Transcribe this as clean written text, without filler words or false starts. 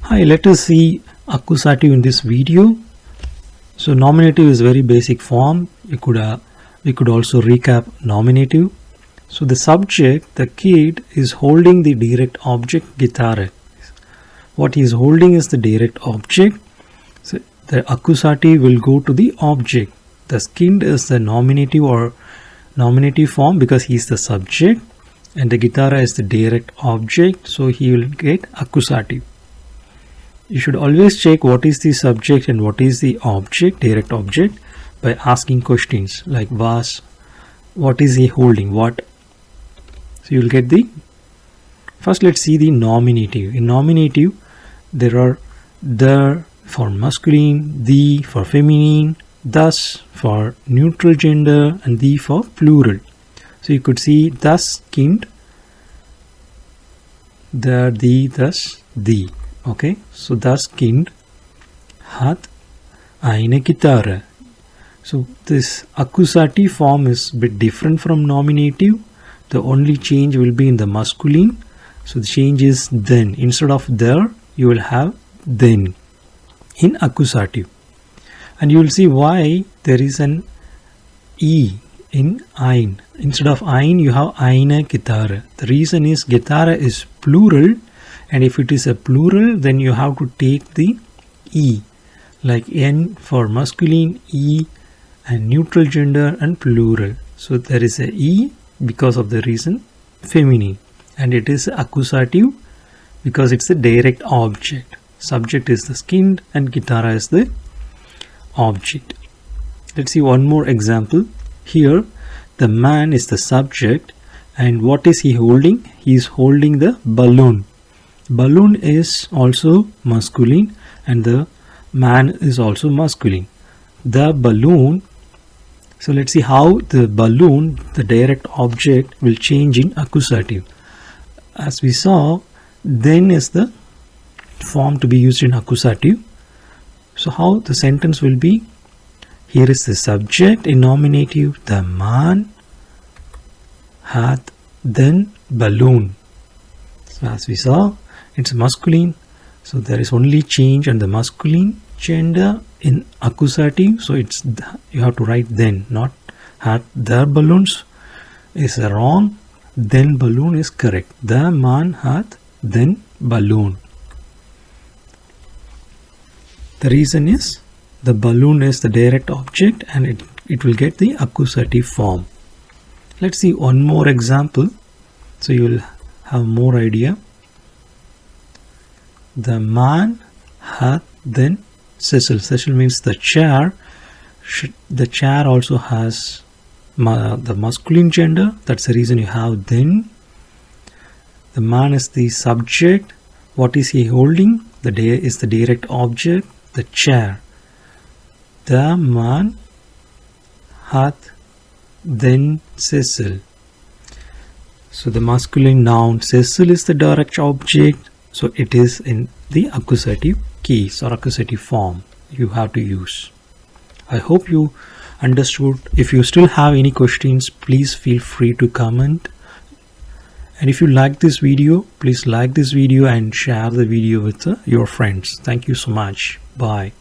Hi, let us see accusative in this video. So nominative is very basic form. We could also recap nominative. So the subject, the kid, is holding the direct object guitar. What he is holding is the direct object. So the accusative will go to the object. The kid is the nominative or nominative form because he is the subject, and the guitar is the direct object, so he will get accusative. You should always check what is the subject and what is the object, direct object, by asking questions like what is he holding, what. So you will get the, first let's see the nominative. In nominative there are the for masculine, the for feminine, thus for neutral gender, and the for plural. So you could see thus kind, the, thus, the. Okay, so das Kind hat eine Gitarre. So this accusative form is a bit different from nominative. The only change will be in the masculine. So the change is then. Instead of there, you will have then in accusative. And you will see why there is an E in ein. Instead of ein, you have eine Gitarre. The reason is Gitarre is plural. And if it is a plural, then you have to take the E, like N for masculine, E, and neutral gender and plural. So there is a E because of the reason feminine, and it is accusative because it's the direct object. Subject is the skin and guitar is the object. Let's see one more example. Here the man is the subject, and what is he holding? He is holding the balloon. Balloon is also masculine and the man is also masculine. The balloon, so let's see how the balloon, the direct object, will change in accusative. As we saw, then is the form to be used in accusative. So how the sentence will be? Here is the subject in nominative, the man hat then balloon. So as we saw, it's masculine, so there is only change on the masculine gender in accusative. So it's, you have to write then, not had the balloons is wrong, then balloon is correct. The man had then balloon. The reason is the balloon is the direct object and it will get the accusative form. Let's see one more example so you will have more idea. The man had then sessel. Sessel means the chair. The chair also has the masculine gender. That's the reason you have then. The man is the subject. What is he holding? The day is the direct object, the chair. The man had then sessel. So the masculine noun sessel is the direct object. So it is in the accusative case or accusative form you have to use. I hope you understood. If you still have any questions, please feel free to comment. And if you like this video, please like this video and share the video with your friends. Thank you so much. Bye.